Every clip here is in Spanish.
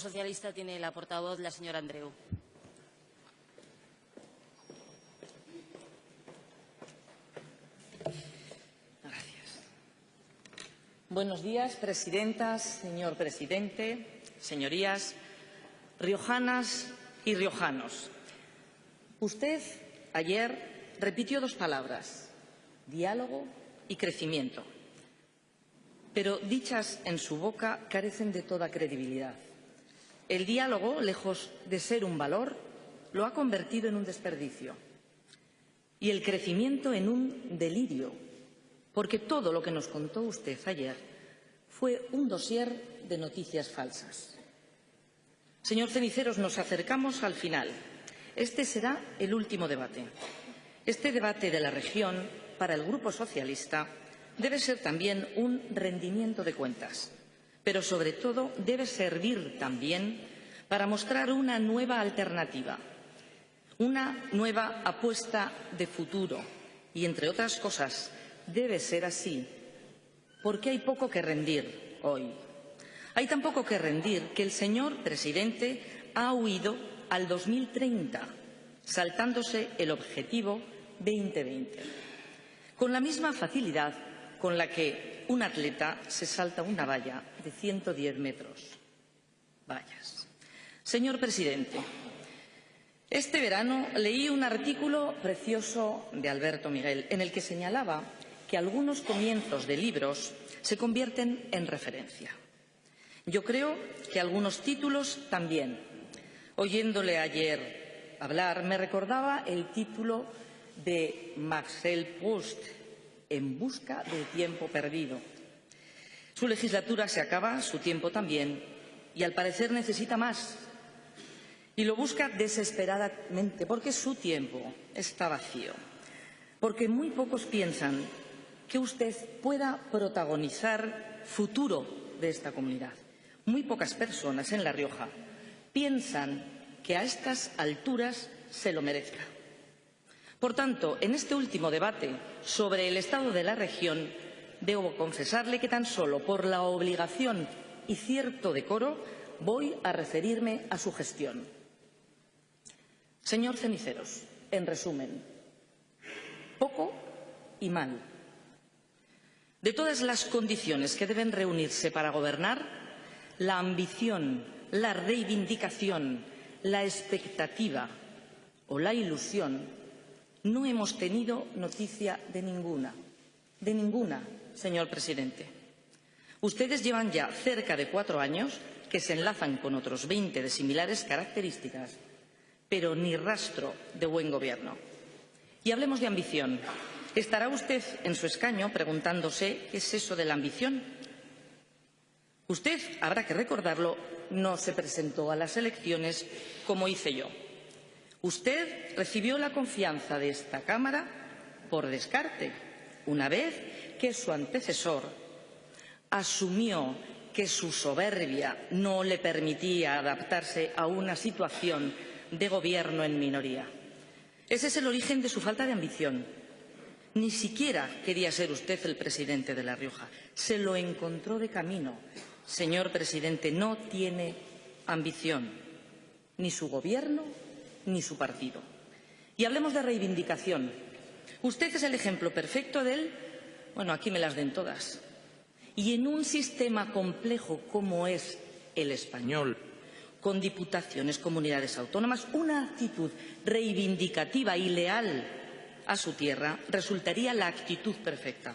Socialista tiene la portavoz la señora Andreu. Gracias. Buenos días, presidentas, señor presidente, señorías, riojanas y riojanos. Usted ayer repitió dos palabras: diálogo y crecimiento. Pero dichas en su boca carecen de toda credibilidad. El diálogo, lejos de ser un valor, lo ha convertido en un desperdicio. Y el crecimiento en un delirio, porque todo lo que nos contó usted ayer fue un dossier de noticias falsas. Señor Ceniceros, nos acercamos al final. Este será el último debate. Este debate de la región, para el Grupo Socialista, debe ser también un rendimiento de cuentas, pero sobre todo debe servir también para mostrar una nueva alternativa, una nueva apuesta de futuro y, entre otras cosas, debe ser así porque hay poco que rendir hoy. Hay tan poco que rendir que el señor presidente ha huido al 2030, saltándose el objetivo 2020, con la misma facilidad con la que un atleta se salta una valla de 110 metros. Vallas. Señor presidente, este verano leí un artículo precioso de Alberto Miguel en el que señalaba que algunos comienzos de libros se convierten en referencia. Yo creo que algunos títulos también. Oyéndole ayer hablar, me recordaba el título de Marcel Proust, En busca del tiempo perdido. Su legislatura se acaba, su tiempo también, y al parecer necesita más. Y lo busca desesperadamente, porque su tiempo está vacío. Porque muy pocos piensan que usted pueda protagonizar futuro de esta comunidad. Muy pocas personas en La Rioja piensan que a estas alturas se lo merezca. Por tanto, en este último debate sobre el estado de la región, debo confesarle que tan solo por la obligación y cierto decoro voy a referirme a su gestión. Señor Ceniceros, en resumen, poco y mal. De todas las condiciones que deben reunirse para gobernar, la ambición, la reivindicación, la expectativa o la ilusión, no hemos tenido noticia de ninguna, señor presidente. Ustedes llevan ya cerca de 4 años que se enlazan con otros 20 de similares características, pero ni rastro de buen gobierno. Y hablemos de ambición. ¿Estará usted en su escaño preguntándose qué es eso de la ambición? Usted, habrá que recordarlo, no se presentó a las elecciones como hice yo. Usted recibió la confianza de esta Cámara por descarte, una vez que su antecesor asumió que su soberbia no le permitía adaptarse a una situación de gobierno en minoría. Ese es el origen de su falta de ambición. Ni siquiera quería ser usted el presidente de La Rioja. Se lo encontró de camino. Señor presidente, no tiene ambición, ni su gobierno ni su partido. Y hablemos de reivindicación. Usted es el ejemplo perfecto de él. Bueno, aquí me las den todas. Y en un sistema complejo como es el español, con diputaciones, comunidades autónomas, una actitud reivindicativa y leal a su tierra resultaría la actitud perfecta.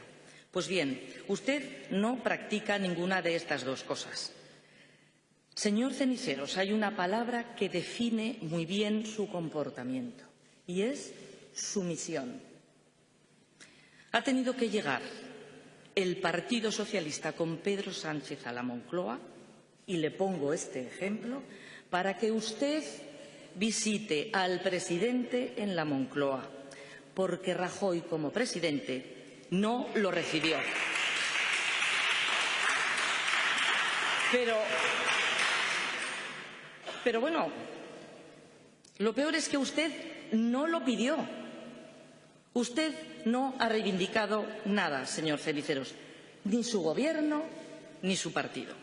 Pues bien, usted no practica ninguna de estas dos cosas. Señor Ceniceros, hay una palabra que define muy bien su comportamiento y es sumisión. Ha tenido que llegar el Partido Socialista con Pedro Sánchez a la Moncloa, y le pongo este ejemplo, para que usted visite al presidente en la Moncloa, porque Rajoy, como presidente, no lo recibió. Pero bueno, lo peor es que usted no lo pidió. Usted no ha reivindicado nada, señor Ceniceros, ni su gobierno ni su partido.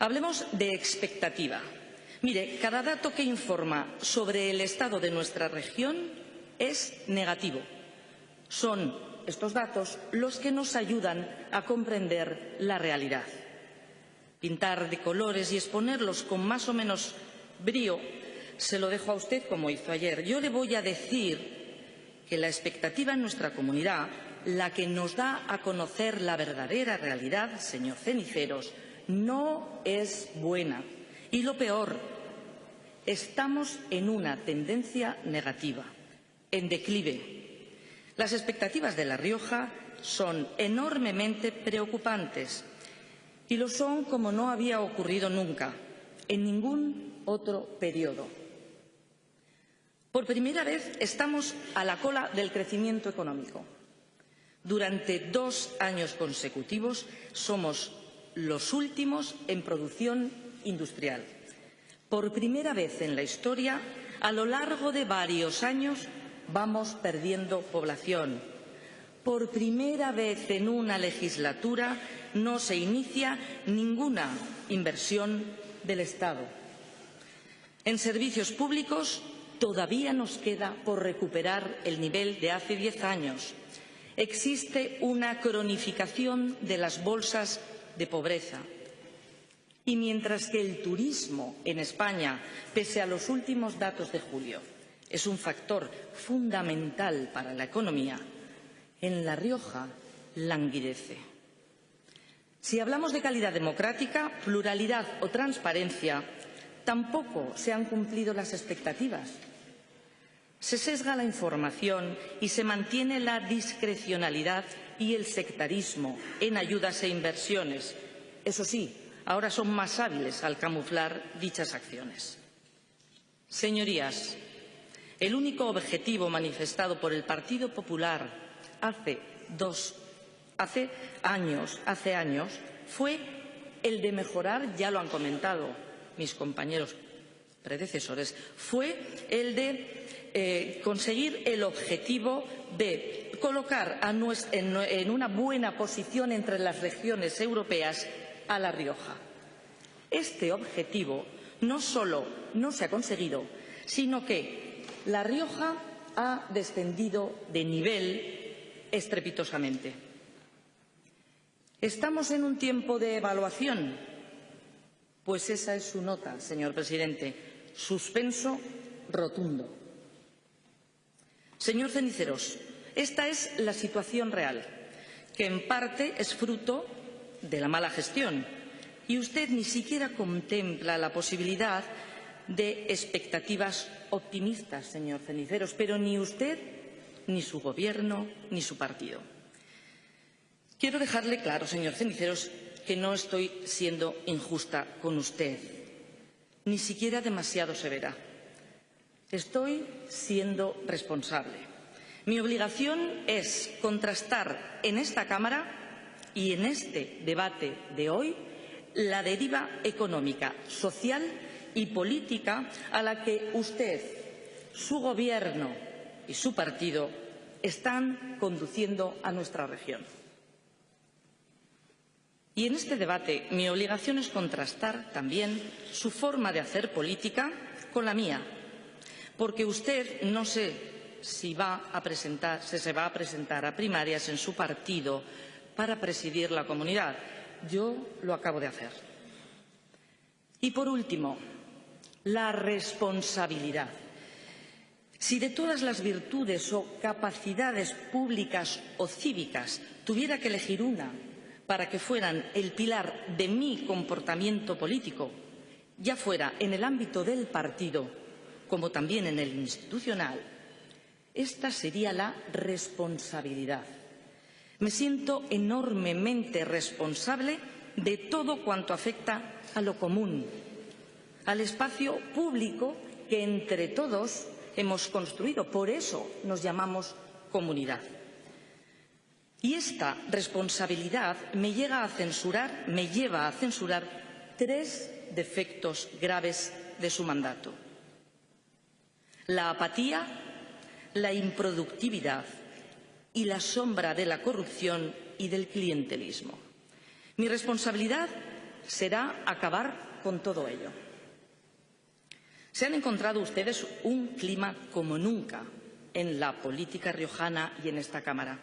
Hablemos de expectativa. Mire, cada dato que informa sobre el estado de nuestra región es negativo. Son estos datos los que nos ayudan a comprender la realidad. Pintar de colores y exponerlos con más o menos brío se lo dejo a usted como hizo ayer. Yo le voy a decir que la expectativa en nuestra comunidad, la que nos da a conocer la verdadera realidad, señor Ceniceros, no es buena. Y lo peor, estamos en una tendencia negativa, en declive. Las expectativas de La Rioja son enormemente preocupantes y lo son como no había ocurrido nunca, en ningún otro periodo. Por primera vez estamos a la cola del crecimiento económico. Durante 2 años consecutivos somos los últimos en producción industrial. Por primera vez en la historia, a lo largo de varios años, vamos perdiendo población. Por primera vez en una legislatura no se inicia ninguna inversión del Estado. En servicios públicos todavía nos queda por recuperar el nivel de hace 10 años. Existe una cronificación de las bolsas de pobreza. Y mientras que el turismo en España, pese a los últimos datos de julio, es un factor fundamental para la economía, en La Rioja languidece. Si hablamos de calidad democrática, pluralidad o transparencia, tampoco se han cumplido las expectativas. Se sesga la información y se mantiene la discrecionalidad y el sectarismo en ayudas e inversiones. Eso sí, ahora son más hábiles al camuflar dichas acciones. Señorías, el único objetivo manifestado por el Partido Popular hace años, fue el de mejorar, ya lo han comentado mis compañeros predecesores, fue el de conseguir el objetivo de colocar en una buena posición entre las regiones europeas a La Rioja. Este objetivo no solo no se ha conseguido, sino que La Rioja ha descendido de nivel estrepitosamente. ¿Estamos en un tiempo de evaluación? Pues esa es su nota, señor presidente. Suspenso rotundo. Señor Ceniceros, esta es la situación real, que en parte es fruto de la mala gestión, y usted ni siquiera contempla la posibilidad de expectativas optimistas, señor Ceniceros, pero ni usted, ni su Gobierno, ni su partido. Quiero dejarle claro, señor Ceniceros, que no estoy siendo injusta con usted, ni siquiera demasiado severa. Estoy siendo responsable. Mi obligación es contrastar en esta Cámara y en este debate de hoy la deriva económica, social y política a la que usted, su Gobierno y su partido están conduciendo a nuestra región. Y en este debate mi obligación es contrastar también su forma de hacer política con la mía, porque usted no sé si se va a presentar a primarias en su partido para presidir la comunidad. Yo lo acabo de hacer. Y por último, la responsabilidad. Si de todas las virtudes o capacidades públicas o cívicas tuviera que elegir una para que fueran el pilar de mi comportamiento político, ya fuera en el ámbito del partido como también en el institucional, esta sería la responsabilidad. Me siento enormemente responsable de todo cuanto afecta a lo común, al espacio público que entre todos hemos construido. Por eso nos llamamos comunidad. Y esta responsabilidad me lleva a censurar 3 defectos graves de su mandato: la apatía, la improductividad y la sombra de la corrupción y del clientelismo. Mi responsabilidad será acabar con todo ello. Se han encontrado ustedes un clima como nunca en la política riojana y en esta Cámara.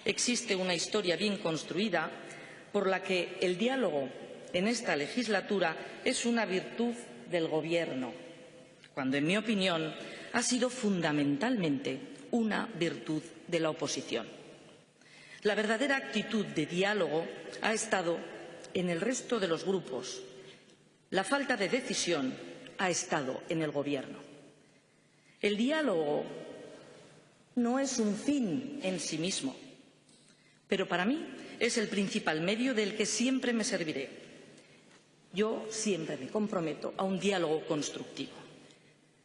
Existe una historia bien construida por la que el diálogo en esta legislatura es una virtud del Gobierno, cuando, en mi opinión, ha sido fundamentalmente una virtud de la oposición. La verdadera actitud de diálogo ha estado en el resto de los grupos. La falta de decisión ha estado en el Gobierno. El diálogo no es un fin en sí mismo, pero para mí es el principal medio del que siempre me serviré. Yo siempre me comprometo a un diálogo constructivo.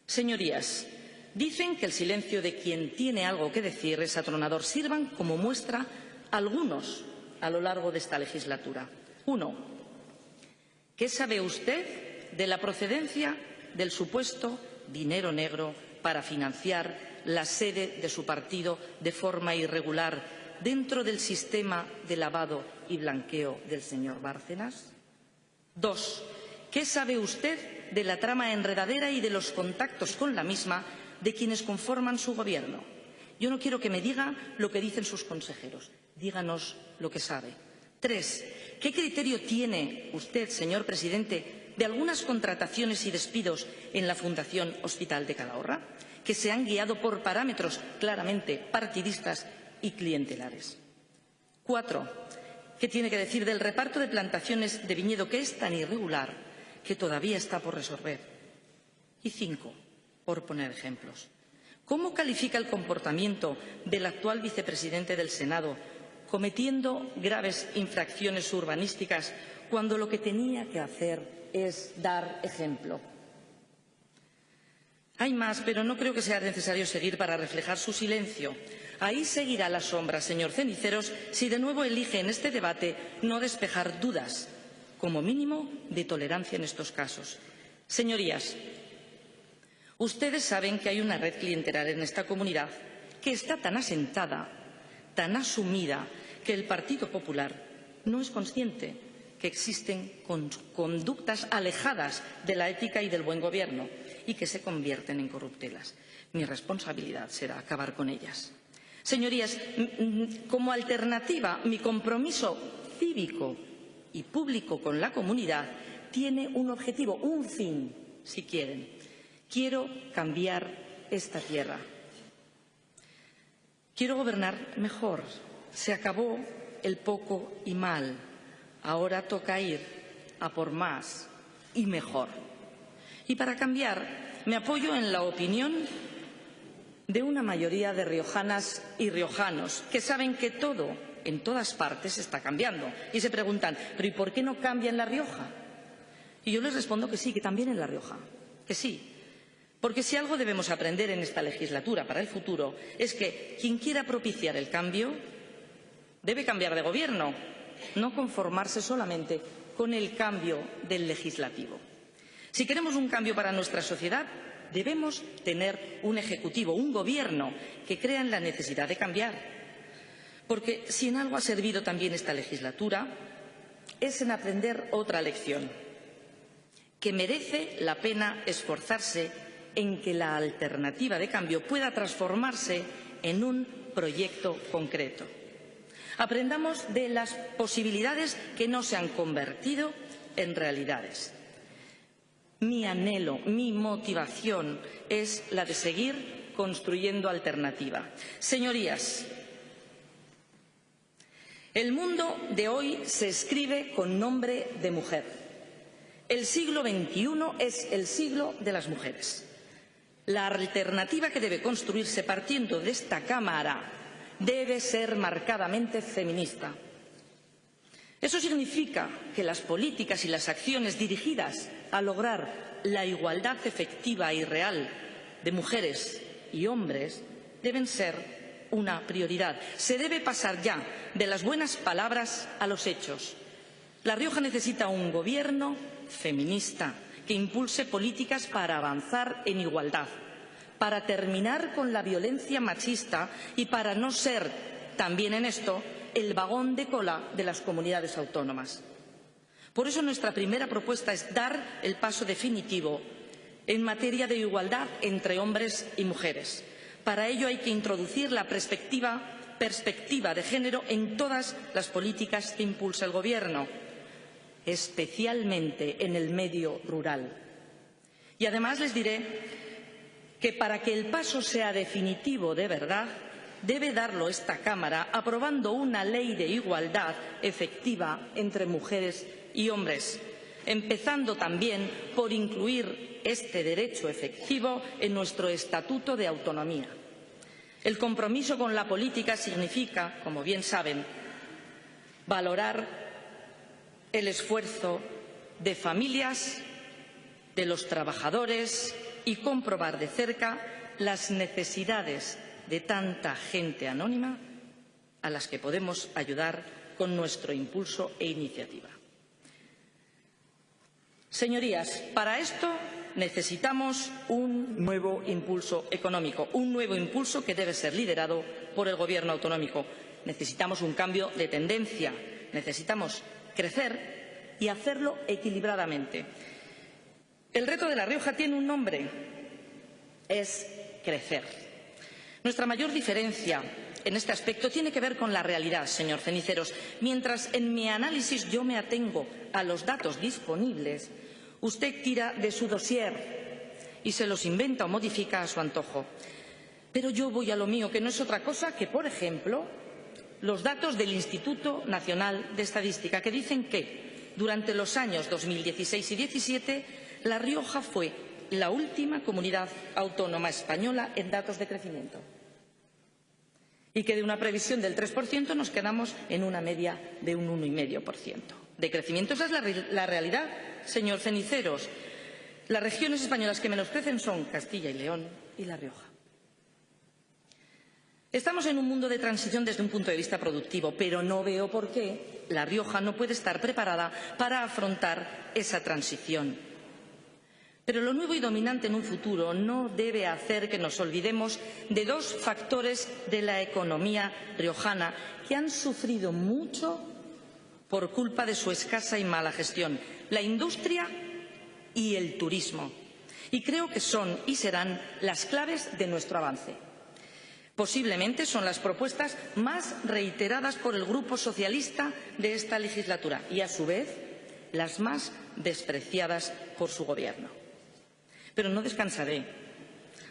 Señorías, dicen que el silencio de quien tiene algo que decir es atronador. Sirvan como muestra algunos a lo largo de esta legislatura. 1. ¿Qué sabe usted de la procedencia del supuesto dinero negro para financiar la sede de su partido de forma irregular dentro del sistema de lavado y blanqueo del señor Bárcenas? 2. ¿Qué sabe usted de la trama enredadera y de los contactos con la misma de quienes conforman su Gobierno? Yo no quiero que me diga lo que dicen sus consejeros. Díganos lo que sabe. 3. ¿Qué criterio tiene usted, señor presidente, de algunas contrataciones y despidos en la Fundación Hospital de Calahorra, que se han guiado por parámetros claramente partidistas y clientelares? 4. ¿Qué tiene que decir del reparto de plantaciones de viñedo, que es tan irregular que todavía está por resolver? Y 5, por poner ejemplos, ¿cómo califica el comportamiento del actual vicepresidente del Senado, cometiendo graves infracciones urbanísticas cuando lo que tenía que hacer es dar ejemplo? Hay más, pero no creo que sea necesario seguir para reflejar su silencio. Ahí seguirá la sombra, señor Ceniceros, si de nuevo elige en este debate no despejar dudas, como mínimo, de tolerancia en estos casos. Señorías, ustedes saben que hay una red clientelar en esta comunidad que está tan asentada, tan asumida, que el Partido Popular no es consciente que existen conductas alejadas de la ética y del buen gobierno y que se convierten en corruptelas. Mi responsabilidad será acabar con ellas. Señorías, como alternativa, mi compromiso cívico y público con la comunidad tiene un objetivo, un fin, si quieren. Quiero cambiar esta tierra. Quiero gobernar mejor. Se acabó el poco y mal. Ahora toca ir a por más y mejor. Y para cambiar, me apoyo en la opinión de una mayoría de riojanas y riojanos que saben que todo, en todas partes, está cambiando. Y se preguntan, ¿pero y por qué no cambia en La Rioja? Y yo les respondo que sí, que también en La Rioja, que sí. Porque si algo debemos aprender en esta legislatura para el futuro es que quien quiera propiciar el cambio debe cambiar de gobierno, no conformarse solamente con el cambio del legislativo. Si queremos un cambio para nuestra sociedad, debemos tener un ejecutivo, un gobierno que crea en la necesidad de cambiar. Porque si en algo ha servido también esta legislatura, es en aprender otra lección, que merece la pena esforzarse en que la alternativa de cambio pueda transformarse en un proyecto concreto. Aprendamos de las posibilidades que no se han convertido en realidades. Mi anhelo, mi motivación es la de seguir construyendo alternativa. Señorías, el mundo de hoy se escribe con nombre de mujer. El siglo XXI es el siglo de las mujeres. La alternativa que debe construirse partiendo de esta Cámara debe ser marcadamente feminista. Eso significa que las políticas y las acciones dirigidas a lograr la igualdad efectiva y real de mujeres y hombres deben ser una prioridad. Se debe pasar ya de las buenas palabras a los hechos. La Rioja necesita un gobierno feminista que impulse políticas para avanzar en igualdad, para terminar con la violencia machista y para no ser, también en esto, el vagón de cola de las comunidades autónomas. Por eso nuestra primera propuesta es dar el paso definitivo en materia de igualdad entre hombres y mujeres. Para ello hay que introducir la perspectiva de género en todas las políticas que impulsa el Gobierno, especialmente en el medio rural. Y además les diré que para que el paso sea definitivo de verdad, debe darlo esta Cámara aprobando una ley de igualdad efectiva entre mujeres y hombres, empezando también por incluir este derecho efectivo en nuestro Estatuto de Autonomía. El compromiso con la política significa, como bien saben, valorar el esfuerzo de familias, de los trabajadores y comprobar de cerca las necesidades de tanta gente anónima a las que podemos ayudar con nuestro impulso e iniciativa. Señorías, para esto necesitamos un nuevo impulso económico, un nuevo impulso que debe ser liderado por el Gobierno autonómico. Necesitamos un cambio de tendencia, necesitamos crecer y hacerlo equilibradamente. El reto de La Rioja tiene un nombre, es crecer. Nuestra mayor diferencia en este aspecto tiene que ver con la realidad, señor Ceniceros. Mientras en mi análisis yo me atengo a los datos disponibles, usted tira de su dossier y se los inventa o modifica a su antojo. Pero yo voy a lo mío, que no es otra cosa que, por ejemplo, los datos del Instituto Nacional de Estadística, que dicen que durante los años 2016 y 2017 La Rioja fue la última comunidad autónoma española en datos de crecimiento y que de una previsión del 3% nos quedamos en una media de un 1,5% de crecimiento. Esa es la realidad, señor Ceniceros. Las regiones españolas que menos crecen son Castilla y León y La Rioja. Estamos en un mundo de transición desde un punto de vista productivo, pero no veo por qué La Rioja no puede estar preparada para afrontar esa transición. Pero lo nuevo y dominante en un futuro no debe hacer que nos olvidemos de dos factores de la economía riojana que han sufrido mucho por culpa de su escasa y mala gestión: la industria y el turismo. Y creo que son y serán las claves de nuestro avance. Posiblemente son las propuestas más reiteradas por el Grupo Socialista de esta legislatura y, a su vez, las más despreciadas por su Gobierno. Pero no descansaré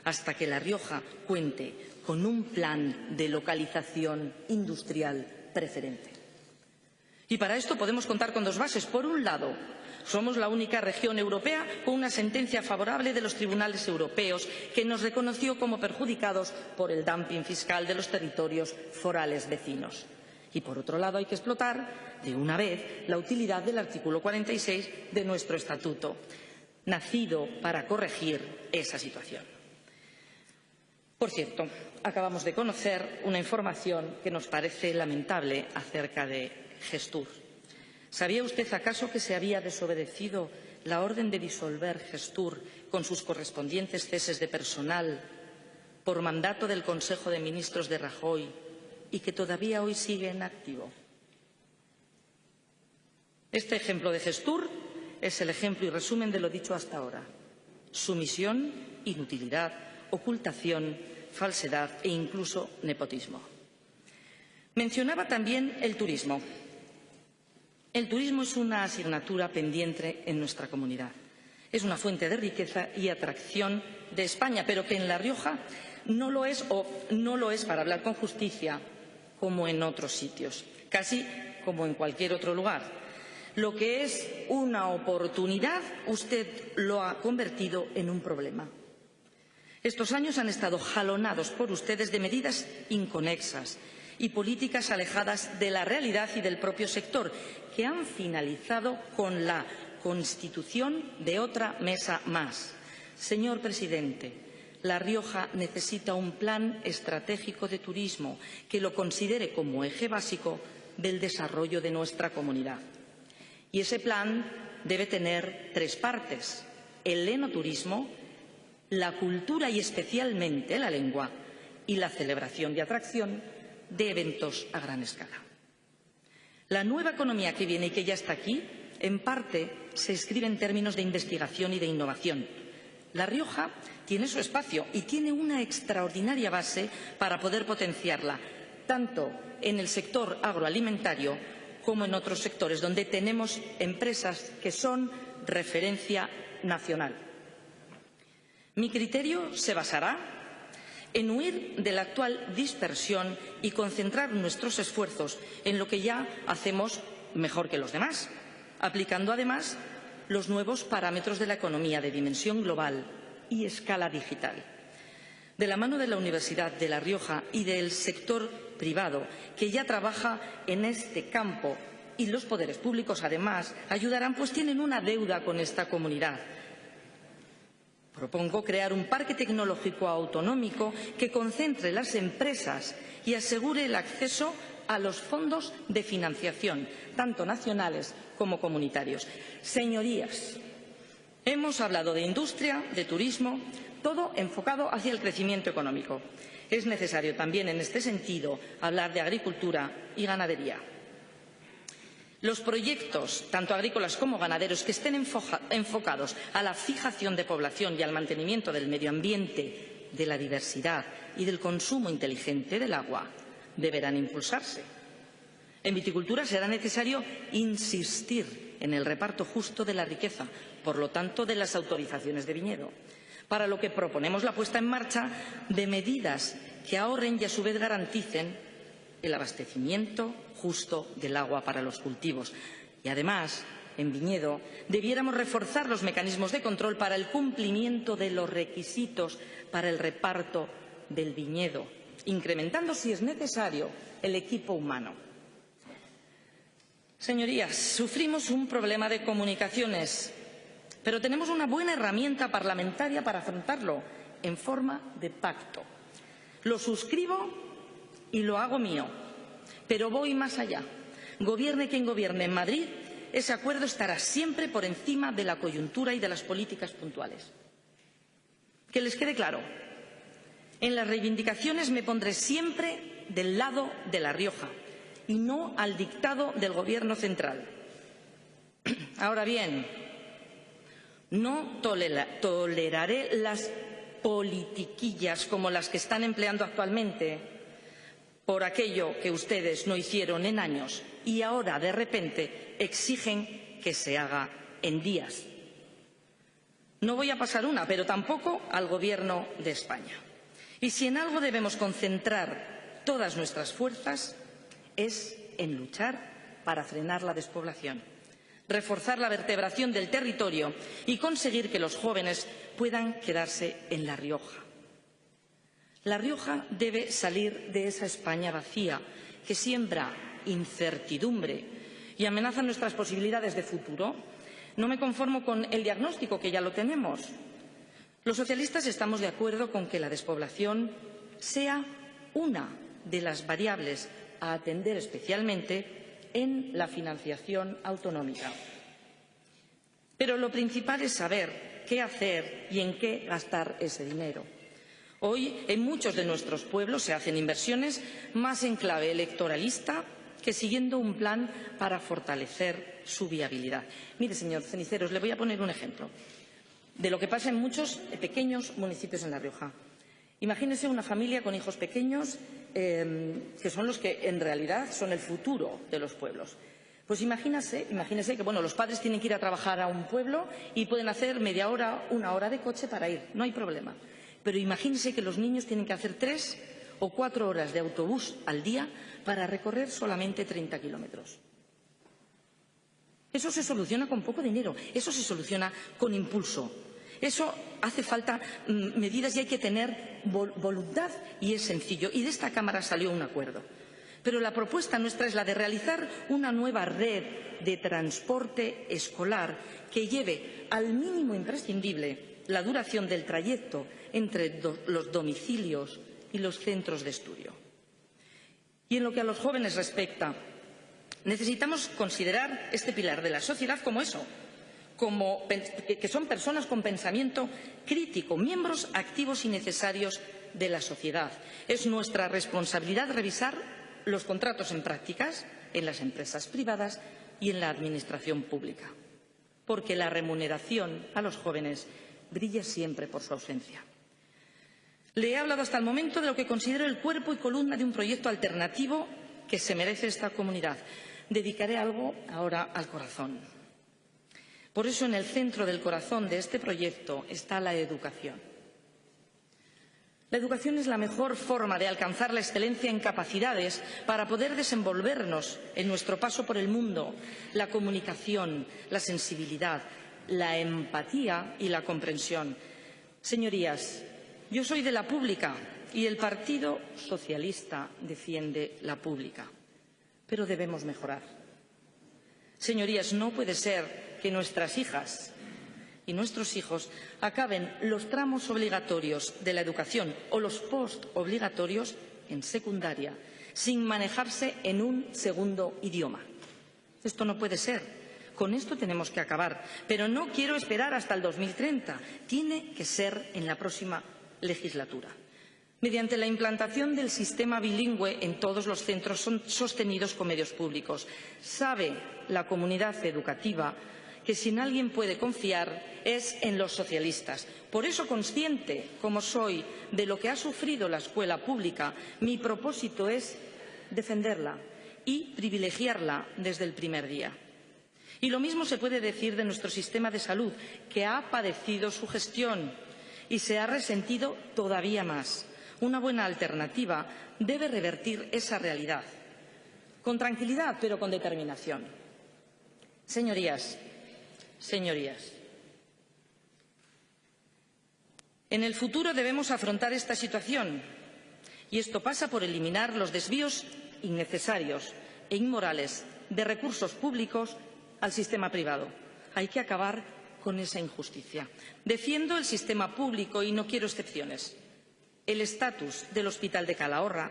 hasta que La Rioja cuente con un plan de localización industrial preferente. Y para esto podemos contar con dos bases. Por un lado, somos la única región europea con una sentencia favorable de los tribunales europeos que nos reconoció como perjudicados por el dumping fiscal de los territorios forales vecinos. Y por otro lado, hay que explotar de una vez la utilidad del artículo 46 de nuestro Estatuto, nacido para corregir esa situación. Por cierto, acabamos de conocer una información que nos parece lamentable acerca de Gestur. ¿Sabía usted acaso que se había desobedecido la orden de disolver Gestur con sus correspondientes ceses de personal por mandato del Consejo de Ministros de Rajoy y que todavía hoy sigue en activo? Este ejemplo de Gestur es el ejemplo y resumen de lo dicho hasta ahora: sumisión, inutilidad, ocultación, falsedad e incluso nepotismo. Mencionaba también el turismo. El turismo es una asignatura pendiente en nuestra comunidad. Es una fuente de riqueza y atracción de España, pero que en La Rioja no lo es, o no lo es, para hablar con justicia, como en otros sitios, casi como en cualquier otro lugar. Lo que es una oportunidad, usted lo ha convertido en un problema. Estos años han estado jalonados por ustedes de medidas inconexas y políticas alejadas de la realidad y del propio sector, que han finalizado con la constitución de otra mesa más. Señor presidente, La Rioja necesita un plan estratégico de turismo que lo considere como eje básico del desarrollo de nuestra comunidad. Y ese plan debe tener tres partes: el enoturismo, la cultura y especialmente la lengua, y la celebración y atracción de eventos a gran escala. La nueva economía que viene y que ya está aquí en parte se escribe en términos de investigación y de innovación. La Rioja tiene su espacio y tiene una extraordinaria base para poder potenciarla, tanto en el sector agroalimentario como en otros sectores donde tenemos empresas que son referencia nacional. Mi criterio se basará en huir de la actual dispersión y concentrar nuestros esfuerzos en lo que ya hacemos mejor que los demás, aplicando además los nuevos parámetros de la economía de dimensión global y escala digital. De la mano de la Universidad de La Rioja y del sector privado, que ya trabaja en este campo, y los poderes públicos, además, ayudarán, pues tienen una deuda con esta comunidad. Propongo crear un parque tecnológico autonómico que concentre las empresas y asegure el acceso a los fondos de financiación, tanto nacionales como comunitarios. Señorías, hemos hablado de industria, de turismo, todo enfocado hacia el crecimiento económico. Es necesario también, en este sentido, hablar de agricultura y ganadería. Los proyectos, tanto agrícolas como ganaderos, que estén enfocados a la fijación de población y al mantenimiento del medio ambiente, de la diversidad y del consumo inteligente del agua, deberán impulsarse. En viticultura será necesario insistir en el reparto justo de la riqueza, por lo tanto, de las autorizaciones de viñedo, para lo que proponemos la puesta en marcha de medidas que ahorren y, a su vez, garanticen el abastecimiento justo del agua para los cultivos. Y, además, en viñedo, debiéramos reforzar los mecanismos de control para el cumplimiento de los requisitos para el reparto del viñedo, incrementando, si es necesario, el equipo humano. Señorías, sufrimos un problema de comunicaciones, pero tenemos una buena herramienta parlamentaria para afrontarlo en forma de pacto. Lo suscribo y lo hago mío, pero voy más allá. Gobierne quien gobierne en Madrid, ese acuerdo estará siempre por encima de la coyuntura y de las políticas puntuales. Que les quede claro, en las reivindicaciones me pondré siempre del lado de La Rioja y no al dictado del Gobierno central. Ahora bien, no toleraré las politiquillas como las que están empleando actualmente por aquello que ustedes no hicieron en años y ahora, de repente, exigen que se haga en días. No voy a pasar una, pero tampoco al Gobierno de España. Y si en algo debemos concentrar todas nuestras fuerzas es en luchar para frenar la despoblación, reforzar la vertebración del territorio y conseguir que los jóvenes puedan quedarse en La Rioja. La Rioja debe salir de esa España vacía que siembra incertidumbre y amenaza nuestras posibilidades de futuro. No me conformo con el diagnóstico, que ya lo tenemos. Los socialistas estamos de acuerdo con que la despoblación sea una de las variables a atender especialmente en la financiación autonómica. Pero lo principal es saber qué hacer y en qué gastar ese dinero. Hoy, en muchos de nuestros pueblos se hacen inversiones más en clave electoralista que siguiendo un plan para fortalecer su viabilidad. Mire, señor Ceniceros, le voy a poner un ejemplo de lo que pasa en muchos pequeños municipios en La Rioja. Imagínese una familia con hijos pequeños que son los que en realidad son el futuro de los pueblos. Pues imagínese que los padres tienen que ir a trabajar a un pueblo y pueden hacer media hora, una hora de coche para ir, no hay problema. Pero imagínese que los niños tienen que hacer 3 o 4 horas de autobús al día para recorrer solamente 30 kilómetros. Eso se soluciona con poco dinero, eso se soluciona con impulso. Eso hace falta medidas y hay que tener voluntad y es sencillo. Y de esta Cámara salió un acuerdo. Pero la propuesta nuestra es la de realizar una nueva red de transporte escolar que lleve al mínimo imprescindible la duración del trayecto entre los domicilios y los centros de estudio. Y en lo que a los jóvenes respecta, necesitamos considerar este pilar de la sociedad como eso, que son personas con pensamiento crítico, miembros activos y necesarios de la sociedad. Es nuestra responsabilidad revisar los contratos en prácticas en las empresas privadas y en la administración pública, porque la remuneración a los jóvenes brilla siempre por su ausencia. Le he hablado hasta el momento de lo que considero el cuerpo y columna de un proyecto alternativo que se merece esta comunidad. Dedicaré algo ahora al corazón. Por eso, en el centro del corazón de este proyecto está la educación. La educación es la mejor forma de alcanzar la excelencia en capacidades para poder desenvolvernos en nuestro paso por el mundo, la comunicación, la sensibilidad, la empatía y la comprensión. Señorías, yo soy de la pública y el Partido Socialista defiende la pública, pero debemos mejorar. Señorías, no puede ser que nuestras hijas y nuestros hijos acaben los tramos obligatorios de la educación o los postobligatorios en secundaria sin manejarse en un segundo idioma. Esto no puede ser. Con esto tenemos que acabar. Pero no quiero esperar hasta el 2030. Tiene que ser en la próxima legislatura, mediante la implantación del sistema bilingüe en todos los centros sostenidos con medios públicos. Sabe la comunidad educativa que si en alguien puede confiar es en los socialistas. Por eso, consciente como soy de lo que ha sufrido la escuela pública, mi propósito es defenderla y privilegiarla desde el primer día. Y lo mismo se puede decir de nuestro sistema de salud, que ha padecido su gestión y se ha resentido todavía más. Una buena alternativa debe revertir esa realidad, con tranquilidad, pero con determinación. Señorías, en el futuro debemos afrontar esta situación y esto pasa por eliminar los desvíos innecesarios e inmorales de recursos públicos al sistema privado. Hay que acabar con esa injusticia. Defiendo el sistema público y no quiero excepciones. El estatus del Hospital de Calahorra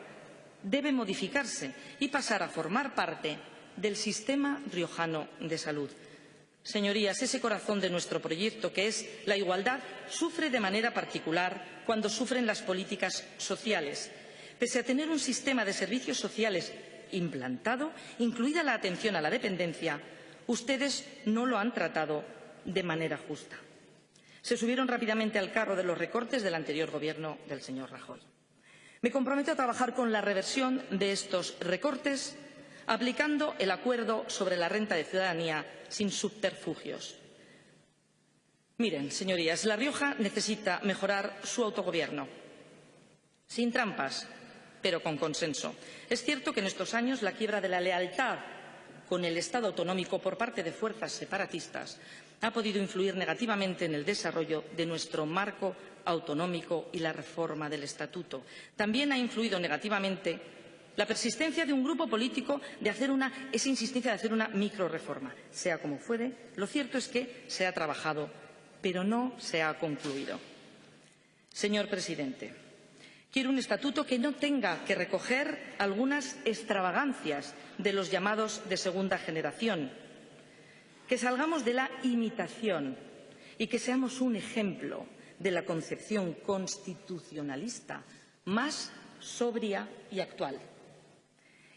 debe modificarse y pasar a formar parte del sistema riojano de salud. Señorías, ese corazón de nuestro proyecto, que es la igualdad, sufre de manera particular cuando sufren las políticas sociales. Pese a tener un sistema de servicios sociales implantado, incluida la atención a la dependencia, ustedes no lo han tratado de manera justa. Se subieron rápidamente al carro de los recortes del anterior Gobierno del señor Rajoy. Me comprometo a trabajar con la reversión de estos recortes, aplicando el acuerdo sobre la renta de ciudadanía sin subterfugios. Miren, señorías, La Rioja necesita mejorar su autogobierno, sin trampas, pero con consenso. Es cierto que en estos años la quiebra de la lealtad con el Estado autonómico por parte de fuerzas separatistas ha podido influir negativamente en el desarrollo de nuestro marco autonómico y la reforma del Estatuto. También ha influido negativamente la persistencia de un grupo político de hacer esa insistencia de hacer una microrreforma. Sea como fuere, lo cierto es que se ha trabajado, pero no se ha concluido. Señor presidente, quiero un estatuto que no tenga que recoger algunas extravagancias de los llamados de segunda generación, que salgamos de la imitación y que seamos un ejemplo de la concepción constitucionalista más sobria y actual.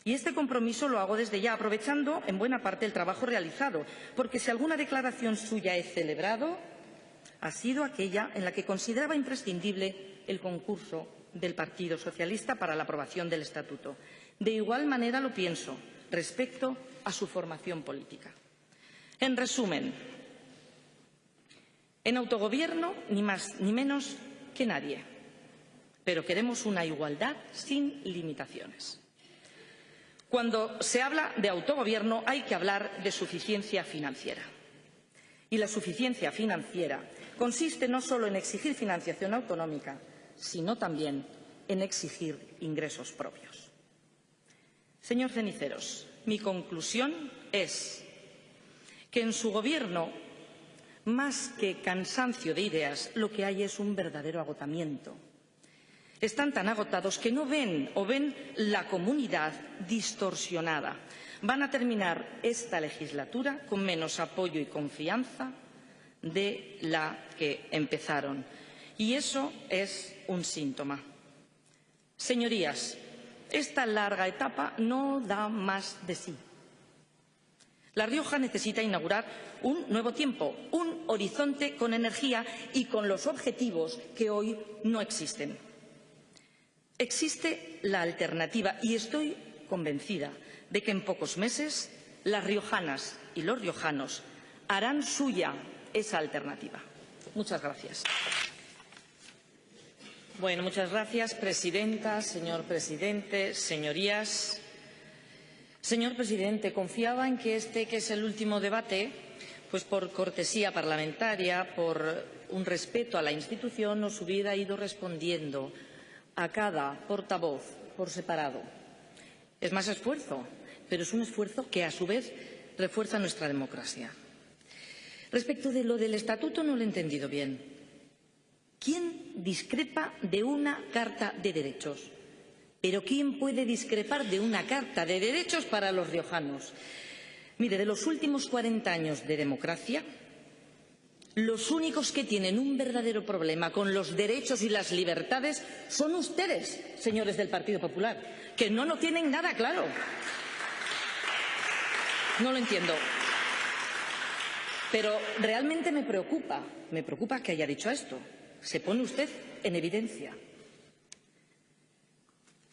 Y este compromiso lo hago desde ya, aprovechando en buena parte el trabajo realizado, porque si alguna declaración suya he celebrado, ha sido aquella en la que consideraba imprescindible el concurso del Partido Socialista para la aprobación del Estatuto. De igual manera lo pienso respecto a su formación política. En resumen, en autogobierno ni más ni menos que nadie, pero queremos una igualdad sin limitaciones. Cuando se habla de autogobierno hay que hablar de suficiencia financiera. Y la suficiencia financiera consiste no solo en exigir financiación autonómica, sino también en exigir ingresos propios. Señor Ceniceros, mi conclusión es que en su Gobierno, más que cansancio de ideas, lo que hay es un verdadero agotamiento. Están tan agotados que no ven o ven la comunidad distorsionada. Van a terminar esta legislatura con menos apoyo y confianza de la que empezaron. Y eso es un síntoma. Señorías, esta larga etapa no da más de sí. La Rioja necesita inaugurar un nuevo tiempo, un horizonte con energía y con los objetivos que hoy no existen. Existe la alternativa y estoy convencida de que en pocos meses las riojanas y los riojanos harán suya esa alternativa. Muchas gracias. Bueno, muchas gracias, presidenta, señor presidente, señorías. Señor presidente, confiaba en que que es el último debate, pues por cortesía parlamentaria, por un respeto a la institución, nos hubiera ido respondiendo a cada portavoz por separado. Es más esfuerzo, pero es un esfuerzo que, a su vez, refuerza nuestra democracia. Respecto de lo del estatuto, no lo he entendido bien. ¿Quién discrepa de una Carta de Derechos? ¿Pero quién puede discrepar de una Carta de Derechos para los riojanos? Mire, de los últimos 40 años de democracia, los únicos que tienen un verdadero problema con los derechos y las libertades son ustedes, señores del Partido Popular, que no lo tienen nada claro. No lo entiendo. Pero realmente me preocupa que haya dicho esto. Se pone usted en evidencia.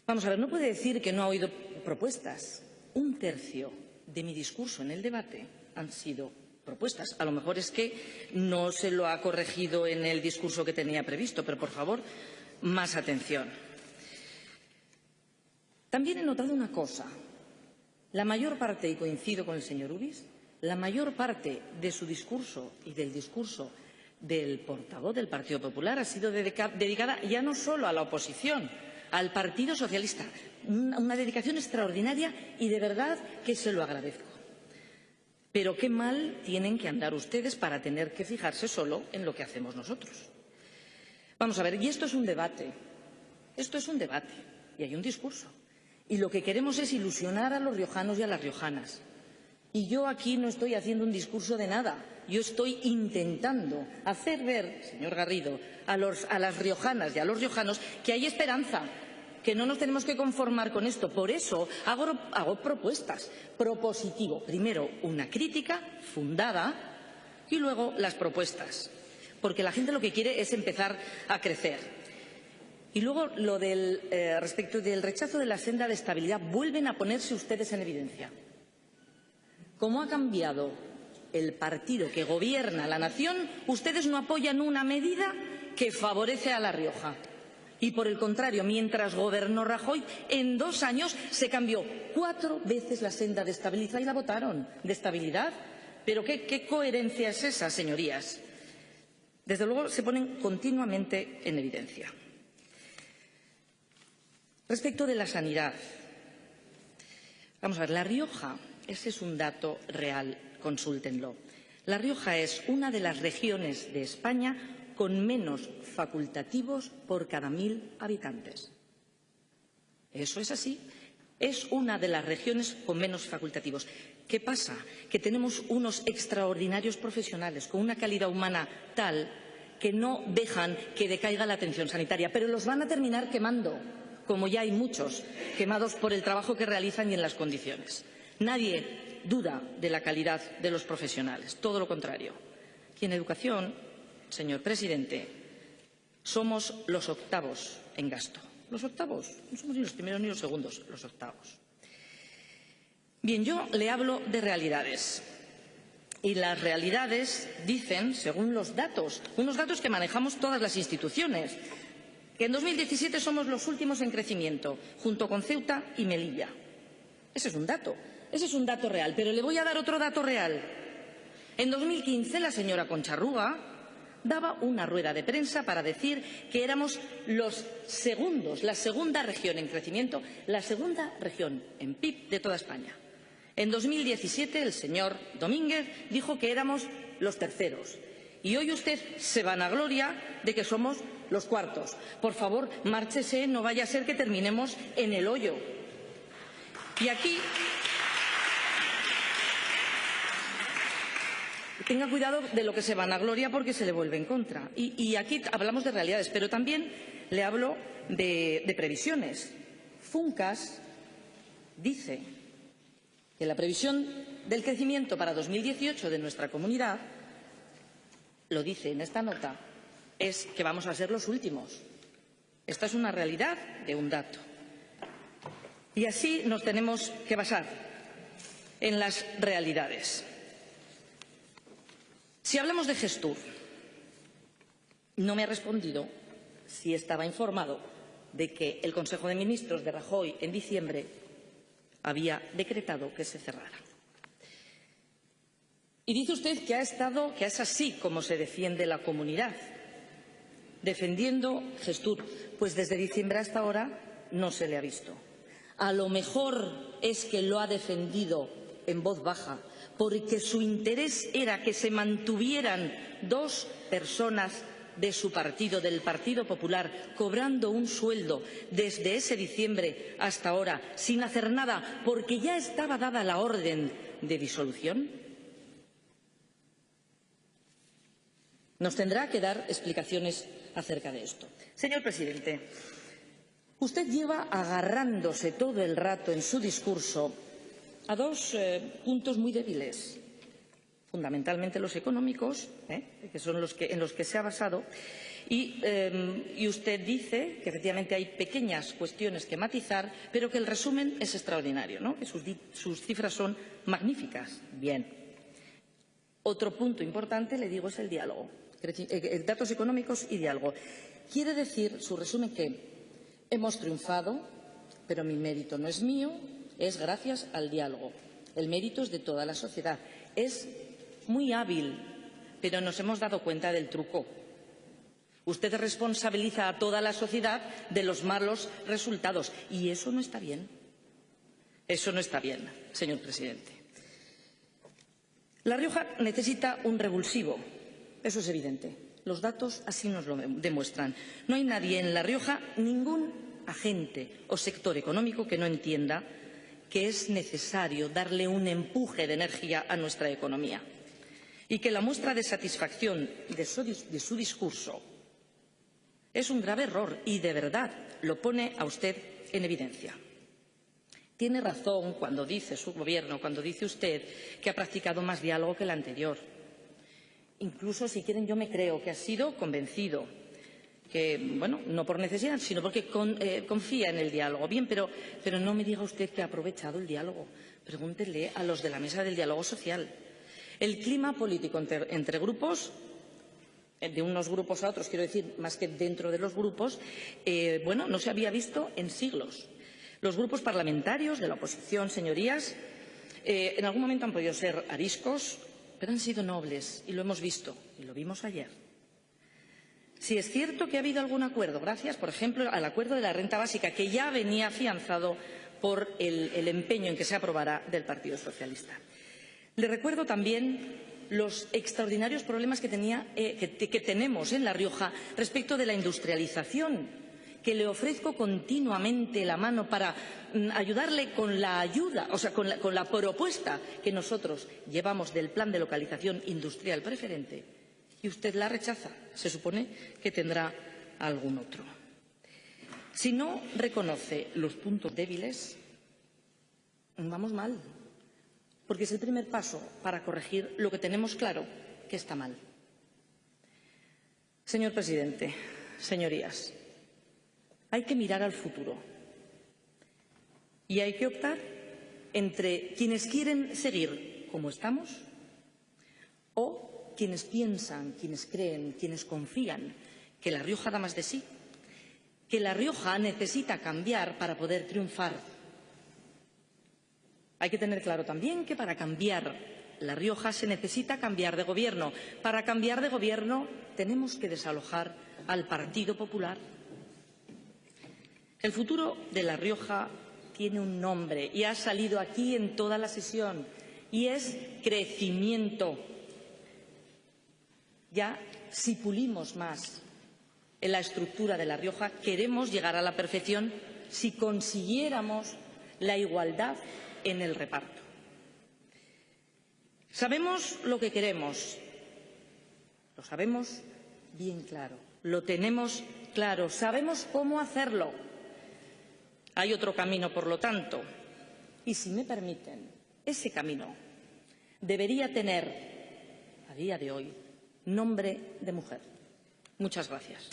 Vamos a ver, no puede decir que no ha oído propuestas. Un tercio de mi discurso en el debate han sido propuestas. A lo mejor es que no se lo ha corregido en el discurso que tenía previsto, pero por favor, más atención. También he notado una cosa. La mayor parte, y coincido con el señor Uris, la mayor parte de su discurso y del discurso del portavoz del Partido Popular ha sido dedicada ya no solo a la oposición, al Partido Socialista. Una dedicación extraordinaria y de verdad que se lo agradezco. Pero qué mal tienen que andar ustedes para tener que fijarse solo en lo que hacemos nosotros. Vamos a ver, y esto es un debate. Esto es un debate y hay un discurso. Y lo que queremos es ilusionar a los riojanos y a las riojanas. Y yo aquí no estoy haciendo un discurso de nada. Yo estoy intentando hacer ver, señor Garrido, a las riojanas y a los riojanos que hay esperanza, que no nos tenemos que conformar con esto. Por eso hago propuestas. Propositivo. Primero, una crítica fundada y luego las propuestas. Porque la gente lo que quiere es empezar a crecer. Y luego, respecto del rechazo de la senda de estabilidad, vuelven a ponerse ustedes en evidencia. ¿Cómo ha cambiado el partido que gobierna la nación? Ustedes no apoyan una medida que favorece a La Rioja. Y, por el contrario, mientras gobernó Rajoy, en 2 años se cambió 4 veces la senda de estabilidad y la votaron. ¿De estabilidad? ¿Pero qué coherencia es esa, señorías? Desde luego, se ponen continuamente en evidencia. Respecto de la sanidad, vamos a ver, La Rioja, ese es un dato real, consúltenlo. La Rioja es una de las regiones de España con menos facultativos por cada 1000 habitantes. Eso es así. Es una de las regiones con menos facultativos. ¿Qué pasa? Que tenemos unos extraordinarios profesionales con una calidad humana tal que no dejan que decaiga la atención sanitaria, pero los van a terminar quemando, como ya hay muchos quemados por el trabajo que realizan y en las condiciones. Nadie duda de la calidad de los profesionales, todo lo contrario. Y en educación, señor presidente, somos los octavos en gasto. Los octavos, no somos ni los primeros ni los segundos, los octavos. Bien, yo le hablo de realidades. Y las realidades dicen, según los datos, unos datos que manejamos todas las instituciones, que en 2017 somos los últimos en crecimiento, junto con Ceuta y Melilla. Ese es un dato real. Pero le voy a dar otro dato real. En 2015 la señora Concha Rúa daba una rueda de prensa para decir que éramos los segundos, la segunda región en crecimiento, la segunda región en PIB de toda España. En 2017 el señor Domínguez dijo que éramos los terceros. Y hoy usted se vanagloria de que somos los cuartos. Por favor, márchese, no vaya a ser que terminemos en el hoyo. Y aquí tenga cuidado de lo que se vanagloria porque se le vuelve en contra. Y aquí hablamos de realidades, pero también le hablo de previsiones. Funcas dice que la previsión del crecimiento para 2018 de nuestra comunidad, lo dice en esta nota, es que vamos a ser los últimos. Esta es una realidad de un dato. Y así nos tenemos que basar en las realidades. Si hablamos de Gestur, no me ha respondido si estaba informado de que el Consejo de Ministros de Rajoy en diciembre había decretado que se cerrara. Y dice usted que es así como se defiende la comunidad, defendiendo Gestur. Pues desde diciembre hasta ahora no se le ha visto. A lo mejor es que lo ha defendido en voz baja, porque su interés era que se mantuvieran dos personas de su partido, del Partido Popular, cobrando un sueldo desde ese diciembre hasta ahora, sin hacer nada, porque ya estaba dada la orden de disolución. Nos tendrá que dar explicaciones acerca de esto. Señor presidente, usted lleva agarrándose todo el rato en su discurso a dos puntos muy débiles, fundamentalmente los económicos, que son en los que se ha basado, y usted dice que efectivamente hay pequeñas cuestiones que matizar, pero que el resumen es extraordinario, ¿no? Que sus cifras son magníficas. Bien. Otro punto importante, le digo, es el diálogo. Datos económicos y diálogo. Quiere decir su resumen que hemos triunfado, pero mi mérito no es mío, es gracias al diálogo. El mérito es de toda la sociedad. Es muy hábil, pero nos hemos dado cuenta del truco. Usted responsabiliza a toda la sociedad de los malos resultados y eso no está bien. Eso no está bien, señor presidente. La Rioja necesita un revulsivo. Eso es evidente. Los datos así nos lo demuestran. No hay nadie en La Rioja, ningún agente o sector económico que no entienda que es necesario darle un empuje de energía a nuestra economía y que la muestra de satisfacción de su discurso es un grave error y, de verdad, lo pone a usted en evidencia. Tiene razón cuando dice su Gobierno, cuando dice usted que ha practicado más diálogo que el anterior. Incluso, si quieren, yo me creo que ha sido convencido, que, bueno, no por necesidad, sino porque confía en el diálogo. Bien, pero no me diga usted que ha aprovechado el diálogo. Pregúntele a los de la mesa del diálogo social. El clima político entre grupos, de unos grupos a otros, quiero decir, más que dentro de los grupos, no se había visto en siglos. Los grupos parlamentarios de la oposición, señorías, en algún momento han podido ser ariscos, pero han sido nobles y lo hemos visto y lo vimos ayer. Si es cierto que ha habido algún acuerdo, gracias, por ejemplo, al acuerdo de la renta básica, que ya venía afianzado por el empeño en que se aprobará del Partido Socialista. Le recuerdo también los extraordinarios problemas que tenemos en La Rioja respecto de la industrialización, que le ofrezco continuamente la mano para ayudarle con la ayuda, o sea, con la propuesta que nosotros llevamos del plan de localización industrial preferente, y usted la rechaza. Se supone que tendrá algún otro. Si no reconoce los puntos débiles, vamos mal, porque es el primer paso para corregir lo que tenemos claro que está mal. Señor presidente, señorías, hay que mirar al futuro y hay que optar entre quienes quieren seguir como estamos o quienes piensan, quienes creen, quienes confían que La Rioja da más de sí, que La Rioja necesita cambiar para poder triunfar. Hay que tener claro también que para cambiar La Rioja se necesita cambiar de gobierno. Para cambiar de gobierno tenemos que desalojar al Partido Popular. El futuro de La Rioja tiene un nombre y ha salido aquí en toda la sesión y es crecimiento. Ya si pulimos más en la estructura de La Rioja, queremos llegar a la perfección si consiguiéramos la igualdad en el reparto. Sabemos lo que queremos, lo sabemos bien claro, lo tenemos claro, sabemos cómo hacerlo. Hay otro camino, por lo tanto, y si me permiten, ese camino debería tener, a día de hoy, nombre de mujer. Muchas gracias.